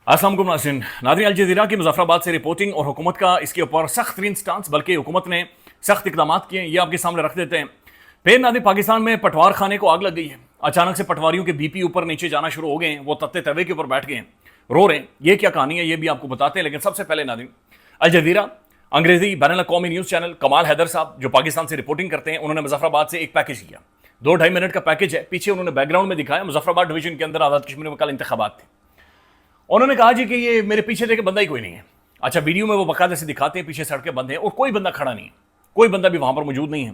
अस्सलाम वालेकुम नाज़रीन। नाज़रीन, अल जज़ीरा की मुज़फ़्फ़राबाद से रिपोर्टिंग और हुकूमत का इसके ऊपर सख्त तरीन स्टांस, बल्कि हुकूमत ने सख्त इक़दाम किए हैं, ये आपके सामने रख देते हैं। फिर नाज़रीन, पाकिस्तान में पटवार खाने को आग लग गई है। अचानक से पटवारियों के बीपी ऊपर नीचे जाना शुरू हो गए हैं, वो तत्ते तवे के ऊपर बैठ गए हैं, रो रहे हैं। ये क्या कहानी है, ये भी आपको बताते हैं। लेकिन सबसे पहले नाज़रीन, अल जज़ीरा अंग्रेजी बैनुल-अक़वामी न्यूज़ चैनल, कमाल हैदर साहब जो पाकिस्तान से रिपोर्टिंग करते हैं, उन्होंने मुज़फ़्फ़राबाद से एक पैकेज किया। 2-2.5 मिनट का पैकेज है। पीछे उन्होंने बैकग्राउंड में दिखाया, मुज़फ़्फ़राबाद डिवीजन के अंदर आज़ाद कश्मीर में कल इंतखाबात थे। उन्होंने कहा जी कि ये मेरे पीछे देखे बंदा ही कोई नहीं है। अच्छा, वीडियो में वो बाकायदा से दिखाते हैं पीछे सड़कें बंद हैं और कोई बंदा खड़ा नहीं है, कोई बंदा भी वहां पर मौजूद नहीं है।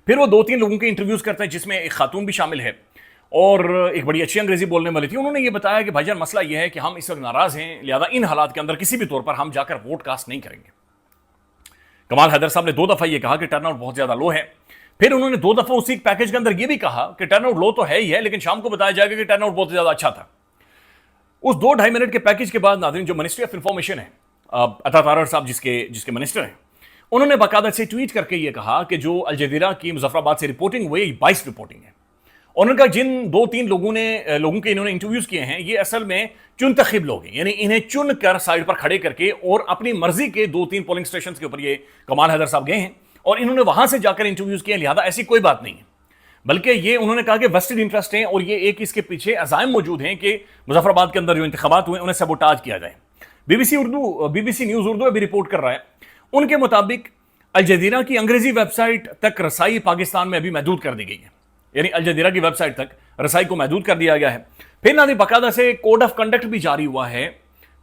फिर वो 2-3 लोगों के इंटरव्यूज करते हैं, जिसमें एक खातून भी शामिल है और एक बड़ी अच्छी अंग्रेजी बोलने वाली थी। उन्होंने ये बताया कि भाईजान मसला ये है कि हम इस वक्त नाराज हैं, लिहाजा इन हालात के अंदर किसी भी तौर पर हम जाकर वोट कास्ट नहीं करेंगे। कमाल हैदर साहब ने 2 दफा ये कहा कि टर्नआउट बहुत ज्यादा लो है। फिर उन्होंने 2 दफा उसी पैकेज के अंदर ये भी कहा कि टर्नआउट लो तो है ही है, लेकिन शाम को बताया जाएगा कि टर्नआउट बहुत ज्यादा अच्छा था। उस 2-2.5 मिनट के पैकेज के बाद नाज़रीन, जो मिनिस्ट्री ऑफ इंफॉर्मेशन है, अता तारर साहब जिसके मिनिस्टर हैं, उन्होंने बाकायदा से ट्वीट करके ये कहा कि जो अल जज़ीरा की मुज़फ़्फ़राबाद से रिपोर्टिंग हुई, ये बाइस रिपोर्टिंग है। उन्होंने कहा जिन 2-3 लोगों के इन्होंने इंटरव्यूज किए हैं, ये असल में चुनतखिब लोग हैं, यानी इन्हें चुन कर साइड पर खड़े करके और अपनी मर्जी के 2-3 पोलिंग स्टेशन के ऊपर ये कमाल हैदर साहब गए हैं और इन्होंने वहां से जाकर इंटरव्यूज किए। लिहाजा ऐसी कोई बात नहीं है, बल्कि ये उन्होंने कहा कि वेस्टेड इंटरेस्ट हैं और ये एक इसके पीछे अज़ाइम मौजूद हैं कि मुज़फ़्फ़राबाद के अंदर जो इंतखाबात हुए उन्हें सबोटाज बीबीसी न्यूज़ उर्दू अभी रिपोर्ट कर रहा है। उनके मुताबिक अल जज़ीरा की अंग्रेजी वेबसाइट तक रसाई पाकिस्तान में अभी महदूद कर दी गई है, यानी अल जज़ीरा की वेबसाइट तक रसाई को महदूद कर दिया गया है। फिर ना बाकायदा से कोड ऑफ कंडक्ट भी जारी हुआ है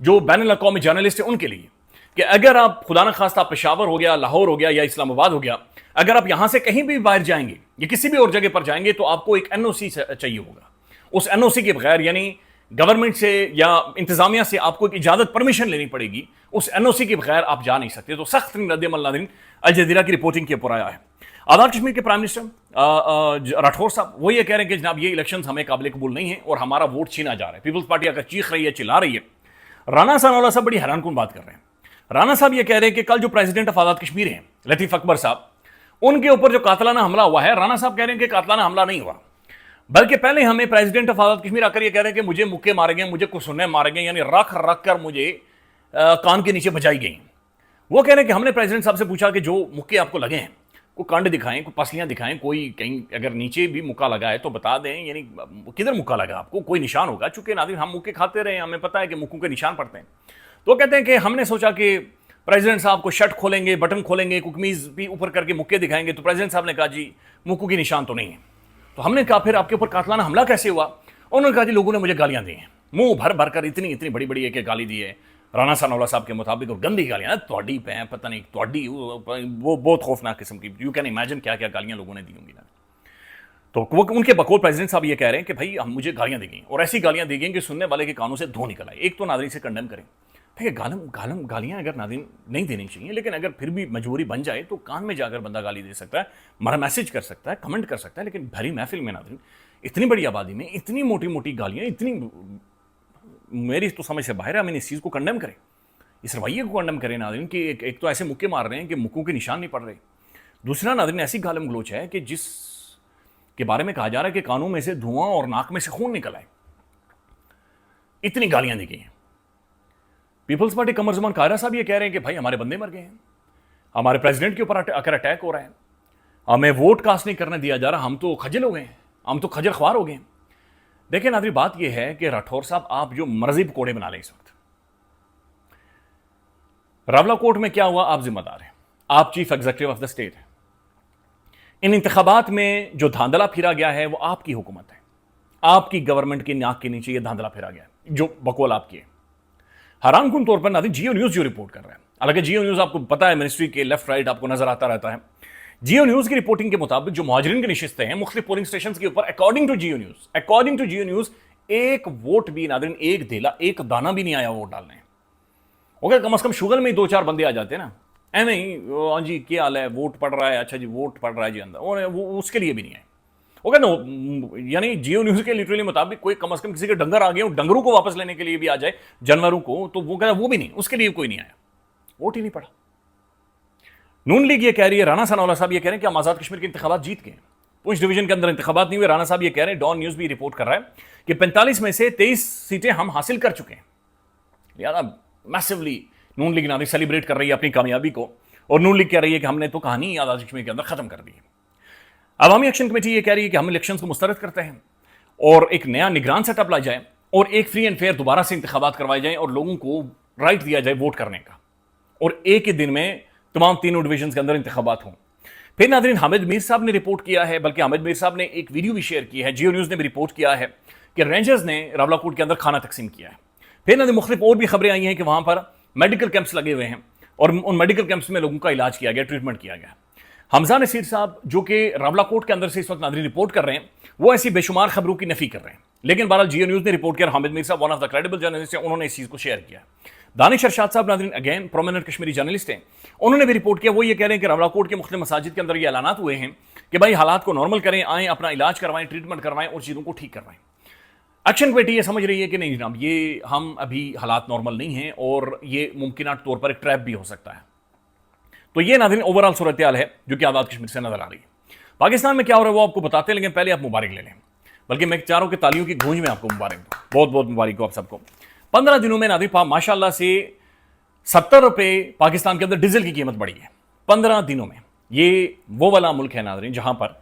जो बैनुल-अक़वामी जर्नलिस्ट है उनके लिए, कि अगर आप खुदा न खास्ता पेशावर हो गया, लाहौर हो गया या इस्लामाबाद हो गया, अगर आप यहां से कहीं भी बाहर जाएंगे या किसी भी और जगह पर जाएंगे तो आपको एक एनओसी चाहिए होगा। उस एनओसी के बगैर, यानी गवर्नमेंट से या इंतजामिया से आपको एक इजाजत परमिशन लेनी पड़ेगी, उस एनओसी के बगैर आप जा नहीं सकते। तो सख्त रद्द-ए-अमल नाज़रीन अल जज़ीरा की रिपोर्टिंग के ऊपर आया है। आज़ाद कश्मीर के प्राइम मिनिस्टर राठौर साहब वो ये कह रहे हैं कि जनाब ये इलेक्शन हमें काबिल कबूल नहीं है और हमारा वोट छीना जा रहा है। पीपल्स पार्टी अगर चीख रही है, चिल्ला रही है। राना सनाउल्लाह साहब बड़ी हैरानकुन बात कर रहे हैं। राना साहब ये कह रहे हैं कि कल जो प्रेसिडेंट ऑफ आज़ाद कश्मीर हैं लतीफ अकबर साहब, उनके ऊपर जो कातलाना हमला हुआ है, राना साहब कह रहे हैं कि कातलाना हमला नहीं हुआ, बल्कि पहले हमें प्रेसिडेंट ऑफ आज़ाद कश्मीर आकर ये कह रहे हैं कि मुझे मुक्के मारे गए, मुझे कुछ सुनने मारे गए, यानी रख रख कर मुझे कान के नीचे बजाई गई। वो कह रहे हैं कि हमने प्रेसिडेंट साहब से पूछा कि जो मुक्के आपको लगे हैं, कोई कांड दिखाएं, कोई पसलियां दिखाएं, कोई कहीं अगर नीचे भी मुक्का लगा है तो बता दें, यानी किधर मुक्का लगा आपको, कोई निशान होगा। चूंकि नाज़रीन हम मुक्के खाते रहे, हमें पता है कि मुक्कों के निशान पड़ते हैं। तो कहते हैं कि हमने सोचा कि प्रेसिडेंट साहब को शर्ट खोलेंगे, बटन खोलेंगे, कुकमीज भी ऊपर करके मुक्के दिखाएंगे, तो प्रेसिडेंट साहब ने कहा जी मुक्कों की निशान तो नहीं है। तो हमने कहा फिर आपके ऊपर कातलाना हमला कैसे हुआ? उन्होंने कहा जी लोगों ने मुझे गालियां दी हैं, मुंह भर भर कर इतनी इतनी बड़ी बड़ी एक गाली दी है राना सनाउल्लाह साहब के मुताबिक, और गंदी गालियां तोड़ी पे हैं, पता नहीं तोड़ी, वो बहुत खौफनाक किस्म की, यू कैन इमेजिन क्या क्या गालियां लोगों ने दी होंगी ना। तो वो उनके बकौल प्रेसिडेंट साहब ये कह रहे हैं कि भाई हम मुझे गालियां दी गई और ऐसी गालियां दी गई कि सुनने वाले के कानों से धो निकल आए। एक तो नाज़रीन से कंडेम करें, ठीक है, गालियां अगर नाज़रीन नहीं देनी चाहिए, लेकिन अगर फिर भी मजबूरी बन जाए तो कान में जाकर बंदा गाली दे सकता है, मरा मैसेज कर सकता है, कमेंट कर सकता है। लेकिन भरी महफिल में नाज़रीन इतनी बड़ी आबादी में इतनी मोटी मोटी गालियां, इतनी, मेरी तो समझ से बाहर है। हम इस चीज़ को कंडेम करें, इस रवैये को कंडेम करें नाज़रीन कि एक तो ऐसे मुक्के मार रहे हैं कि मुक्कों के निशान नहीं पड़ रहे। दूसरा नाज़रीन ऐसी गालम गलोच है कि जिस के बारे में कहा जा रहा है कि कानों में से धुआं और नाक में से खून निकल आए, इतनी गालियां दी गई हैं। पीपल्स पार्टी कमर ज़मान कायरा साहब ये कह रहे हैं कि भाई हमारे बंदे मर गए हैं, हमारे प्रेसिडेंट के ऊपर आकर अटैक हो रहा है, हमें वोट कास्ट नहीं करने दिया जा रहा, हम तो खजल हो गए हैं, हम तो खजल ख्वार हो गए हैं। देखिए नाज़रीन बात यह है कि राठौर साहब आप जो मर्जी पकौड़े बना लें, इस वक्त रावला कोर्ट में क्या हुआ आप जिम्मेदार हैं, आप chief executive of the state हैं। इन इंतखाबात में जो धांधला फिरा गया है वो आपकी हुकूमत है, आपकी गवर्नमेंट की नाक के नीचे ये धांधला फिरा गया है, जो बकौल आपकी है। हैरानकुन तौर पर नाज़रीन जियो न्यूज़ जो रिपोर्ट कर रहा है, हालांकि जियो न्यूज़ आपको पता है मिनिस्ट्री के लेफ्ट राइट आपको नजर आता रहता है। जियो न्यूज़ की रिपोर्टिंग के मुताबिक जो मुहाजिरीन की नशिस्तें हैं मुख्तलिफ पोलिंग स्टेशन के ऊपर, अकॉर्डिंग टू जियो न्यूज़ एक वोट भी नाज़रीन, एक धेला, एक दाना भी नहीं आया वोट डालने। ओके, कम से कम शुगर में 2-4 बंदे आ जाते हैं ना, ऐ नहीं हाँ जी क्या हाल है, वोट पड़ रहा है, अच्छा जी वोट पड़ रहा है जी अंदर, और वो उसके लिए भी नहीं है। ओके नो, यानी जियो न्यूज़ के लिटरली मुताबिक कोई कम से कम किसी के डंगर आ गए, डंगरों को वापस लेने के लिए भी आ जाए, जानवरों को, तो वो कहता वो भी नहीं, उसके लिए कोई नहीं आया, वोट ही नहीं पड़ा। नून लीग ये कह रही है, राना सनाउल्लाह साहब ये कह रहे हैं कि हम आज़ाद कश्मीर के इंतखाबात जीत गए। पुंछ डिवीजन के अंदर इंतखाबात नहीं हुए, राना साहब ये कह रहे हैं, डॉन न्यूज़ भी रिपोर्ट कर रहा है कि 45 में से 23 सीटें हम हासिल कर चुके हैं। लिहाजा मैसिवली नून लीग नाज़रीन सेलिब्रेट कर रही है अपनी कामयाबी को, और नून लीग कह रही है कि हमने तो कहानी आज़ाद कश्मीर के अंदर ख़त्म कर दी है। अवामी एक्शन कमेटी ये कह रही है कि हम इलेक्शन को मुस्तरद करते हैं और एक नया निगरान सेटअप ला जाए और एक फ्री एंड फेयर दोबारा से इंतखाबात करवाए जाएं और लोगों को राइट दिया जाए वोट करने का, और एक ही दिन में तमाम तीनों डिवीजन के अंदर इंतखाबात हों। फिर नाज़रीन हामिद मीर साहब ने रिपोर्ट किया है, बल्कि हामिद मीर साहब ने एक वीडियो भी शेयर की है, जियो न्यूज़ ने भी रिपोर्ट किया है कि रेंजर्स ने रावलाकोट के अंदर खाना तकसीम किया है। फिर नाज़रीन मुख्तलिफ और भी खबरें आई हैं कि वहाँ पर मेडिकल कैंप्स लगे हुए हैं और उन मेडिकल कैंप्स में लोगों का इलाज किया गया, ट्रीटमेंट किया गया। हमजा नसीर साहब जो कि रावलाकोट के अंदर से इस वक्त नाज़रीन रिपोर्ट कर रहे हैं, वो ऐसी बेशुमार खबरों की नफी कर रहे हैं, लेकिन बहरहाल जियो न्यूज़ ने रिपोर्ट किया, हामिद मीर साहब one of the credible journalist हैं, उन्होंने इस चीज़ को शेयर किया। दानिश अरशाद साहब नाज़रीन अगेन प्रोमिनेंट कश्मीरी जर्नलिस्ट हैं, उन्होंने भी रिपोर्ट किया। वो ये कह रहे हैं कि रावलाकोट के मुख्तलिफ मसाजिद के अंदर ये ऐलानात हुए हैं कि भाई हालात को नॉर्मल करें, आएँ, अपना इलाज करवाएं, ट्रीटमेंट करवाएं और चीज़ों को ठीक करवाएं। एक्शन कमेटी ये समझ रही है कि नहीं जनाब, ये हम अभी हालात नॉर्मल नहीं हैं और ये मुमकिन तौर पर एक ट्रैप भी हो सकता है। तो ये नाज़रीन ओवरऑल सूरत हाल है जो कि आज़ाद कश्मीर से नजर आ रही है। पाकिस्तान में क्या हो रहा है वो आपको बताते हैं, लेकिन पहले आप मुबारक ले लें, बल्कि मैं चाह रहा हूं कि तालियों की गूंज में आपको मुबारक दूं, बहुत बहुत मुबारक हो आप सबको। 15 दिनों में नाज़रीन माशाल्लाह से 70 रुपये पाकिस्तान के अंदर डीजल की कीमत बढ़ी है 15 दिनों में। ये वो वाला मुल्क है नाज़रीन जहां पर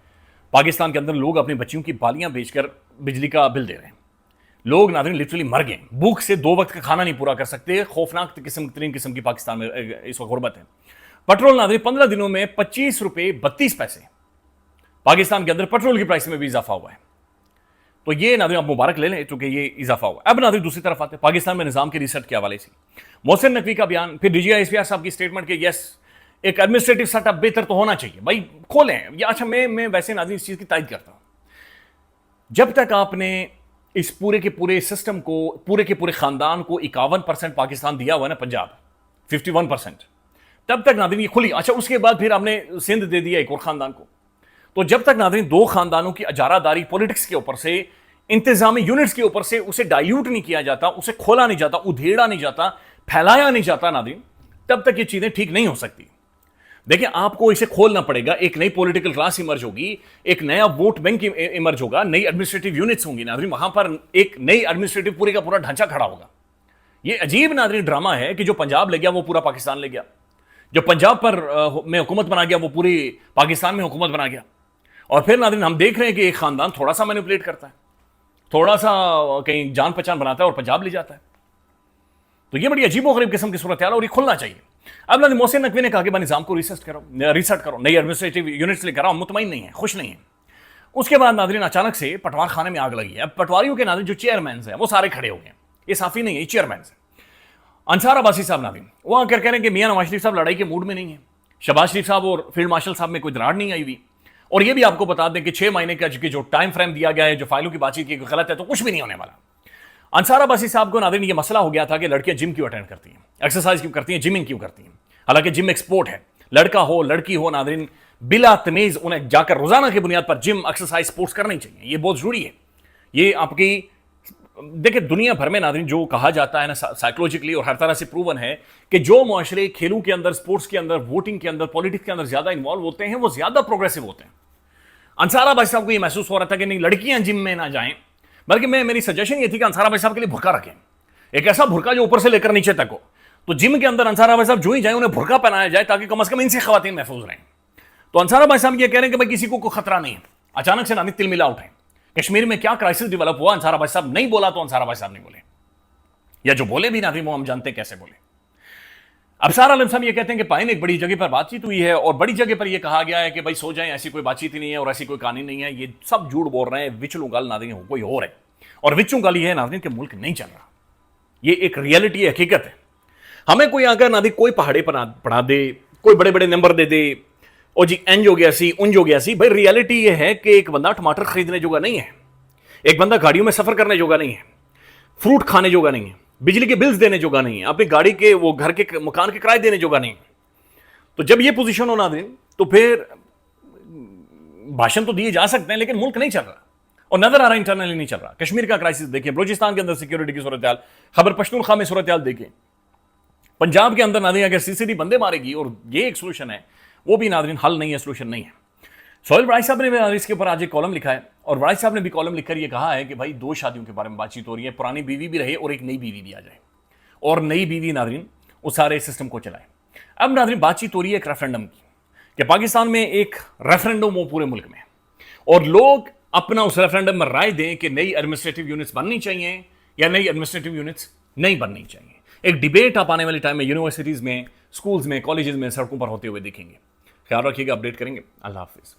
पाकिस्तान के अंदर लोग अपनी बच्चियों की बालियां बेचकर बिजली का बिल दे रहे हैं। लोग नाज़रीन लिटरली मर गए, भूख से 2 वक्त का खाना नहीं पूरा कर सकते। खौफनाक तरीन किस्म की पाकिस्तान में इस वक्त गुर्बत है। पेट्रोल नाज़रीन 15 दिनों में 25 रुपये 32 पैसे पाकिस्तान के अंदर पेट्रोल की प्राइस में भी इजाफा हुआ है। तो ये नाज़रीन आप मुबारक ले लें चूंकि ये इजाफा हुआ। अब नाज़रीन दूसरी तरफ आते हैं पाकिस्तान में निज़ाम के रिसर्च के हवाले से मोहसिन नकवी का बयान, फिर DGI साहब की स्टेटमेंट कि यस एक एडमिनिस्ट्रेटिव सेटअप बेहतर तो होना चाहिए, भाई खोलें या। अच्छा मैं वैसे नाज़रीन इस चीज़ की तायद करता हूँ, जब तक आपने इस पूरे के पूरे सिस्टम को, पूरे के पूरे खानदान को 51% पाकिस्तान दिया हुआ है ना, पंजाब 51%, तब तक नाज़रीन ये खुली। अच्छा उसके बाद फिर आपने सिंध दे दिया एक और खानदान को। तो जब तक नाज़रीन 2 खानदानों की अजारादारी पॉलिटिक्स के ऊपर से, इंतजामी यूनिट्स के ऊपर से उसे डाइल्यूट नहीं किया जाता, उसे खोला नहीं जाता, उधेड़ा नहीं जाता, फैलाया नहीं जाता नाज़रीन, तब तक ये चीजें ठीक नहीं हो सकती। देखिए आपको इसे खोलना पड़ेगा, एक नई पॉलिटिकल क्लास इमर्ज होगी, एक नया वोट बैंक इमर्ज होगा, नई एडमिनिस्ट्रेटिव यूनिट्स होंगी नाज़रीन, वहां पर एक नई एडमिनिस्ट्रेटिव पूरे का पूरा ढांचा खड़ा होगा। ये अजीब नाज़रीन ड्रामा है कि जो पंजाब ले गया वो पूरा पाकिस्तान ले गया, जो पंजाब पर में हुकूमत बना गया वो पूरी पाकिस्तान में हुकूमत बना गया। और फिर नाज़रीन हम देख रहे हैं कि एक खानदान थोड़ा सा मैनिपुलेट करता है, थोड़ा सा कहीं जान पहचान बनाता है और पंजाब ले जाता है। तो ये बड़ी अजीबोगरीब किस्म की सूरत हाल और ये खुलना चाहिए। अब नाज़रीन मोहसिन नकवी ने कहा कि निज़ाम को रिसर्च करो, नई एडमिनिस्ट्रेटिव यूनिट्स लेकर आओ, मुतमईन नहीं है, खुश नहीं है। उसके बाद नाज़रीन अचानक से पटवार खाने में आग लगी है। अब पटवारियों के नाज़रीन जो चेयरमैन हैं वो सारे खड़े हो गए, ये साफी नहीं है, ये चेयरमैन है। अंसार अब्बासी साहब नाज़रीन वो आकर कह रहे हैं कि मियां नवाज शरीफ साहब लड़ाई के मूड में नहीं है, शहबाज शरीफ साहब और फील्ड मार्शल साहब में कोई दरार नहीं आई हुई। और ये भी आपको बता दें कि 6 महीने का जो टाइम फ्रेम दिया गया है, जो फाइलों की बातचीत की गलत है, तो कुछ भी नहीं होने वाला। अंसार अब्बासी साहब को नाज़रीन ये मसला हो गया था कि लड़कियां जिम क्यों अटेंड करती हैं, एक्सरसाइज क्यों करती हैं, जिमिंग क्यों करती हैं, हालांकि जिम एक्सपोर्ट है, लड़का हो लड़की हो नाज़रीन बिला तमीज उन्हें जाकर रोजाना की बुनियाद पर जिम एक्सरसाइज स्पोर्ट्स करनी चाहिए, ये बहुत जरूरी है। ये आपकी देखिए दुनिया भर में नाज़रीन जो कहा जाता है ना साइकोलॉजिकली और हर तरह से प्रूवन है कि जो मुआशरे खेलों के अंदर, स्पोर्ट्स के अंदर, वोटिंग के अंदर, पॉलिटिक्स के अंदर ज्यादा इन्वॉल्व होते हैं वो ज्यादा प्रोग्रेसिव होते हैं। अंसार भाई साहब को ये महसूस हो रहा था कि नहीं लड़कियां जिम में ना जाएं, बल्कि मेरी सजेशन ये थी कि अंसार भाई साहब के लिए भुरका रखें, एक ऐसा भुरका जो ऊपर से लेकर नीचे तक हो। तो जिम के अंदर अंसार भाई साहब जो ही जाए उन्हें भुरका पहनाया जाए ताकि कम से कम इनसे खवातीन महफूज रहें। तो अंसार भाई साहब ये कह रहे हैं कि भाई किसी को कोई खतरा नहीं है। अचानक से नानी तिलमिला उठे, कश्मीर में क्या क्राइसिस डेवलप हुआ, अंसार भाई साहब नहीं बोला तो अंसार भाई साहब नहीं बोले, या जो बोले भी ना थे वो हम जानते हैं कैसे बोले। अबसार आलम साहब ये कहते हैं कि पाइन एक बड़ी जगह पर बातचीत हुई है और बड़ी जगह पर यह कहा गया है कि भाई सो जाएं, ऐसी कोई बातचीत ही नहीं है और ऐसी कोई कहानी नहीं है, ये सब झूठ बोल रहे हैं, विचलू गल नाज़रीन कोई और है। और विचलू गल ये है नाज़रीन कि मुल्क नहीं चल रहा, ये एक रियलिटी है, हकीकत है। हमें कोई आकर नाज़रीन कोई पहाड़े पर पढ़ा दे, कोई बड़े बड़े नंबर दे दे, और जी एंज हो गया सी उंज हो गया सी, भाई रियलिटी ये है कि एक बंदा टमाटर खरीदने जोगा नहीं है, एक बंदा गाड़ियों में सफर करने जोगा नहीं है, फ्रूट खाने जोगा नहीं है, बिजली के बिल्स देने जोगा नहीं है, अपनी गाड़ी के वो घर के मकान के किराए देने जोगा नहीं। तो जब ये पोजीशन हो नाज़रीन तो फिर भाषण तो दिए जा सकते हैं लेकिन मुल्क नहीं चल रहा और नजर आ रहा इंटरनली नहीं चल रहा। कश्मीर का क्राइसिस देखिए, बलूचिस्तान के अंदर सिक्योरिटी की सूरत हाल, खबर पश्तूनख्वा में सूरत हाल देखिए, पंजाब के अंदर नाज़रीन अगर सीसीडी बंदे मारेगी और ये एक सोल्यूशन है, वो भी नाज़रीन हल नहीं है, सोल्यूशन नहीं है। सोहेल बड़ाई साहब ने इसके ऊपर आज एक कॉलम लिखा है और बड़ाई साहब ने भी कॉलम लिखकर ये कहा है कि भाई 2 शादियों के बारे में बातचीत हो रही है, पुरानी बीवी भी रहे और एक नई बीवी भी आ जाए और नई बीवी नादरीन उस सारे सिस्टम को चलाए। अब नादरीन बातचीत हो रही है एक रेफरेंडम की कि पाकिस्तान में एक रेफरेंडम हो पूरे मुल्क में और लोग अपना उस रेफरेंडम में राय दें कि नई एडमिनिस्ट्रेटिव यूनिट्स बननी चाहिए या नई एडमिनिस्ट्रेटिव यूनिट्स नहीं बननी चाहिए। एक डिबेट आप आने वाले टाइम में यूनिवर्सिटीज में, स्कूल्स में, कॉलेजेस में, सड़कों पर होते हुए देखेंगे। ख्याल रखिएगा, अपडेट करेंगे। अल्लाह हाफिज।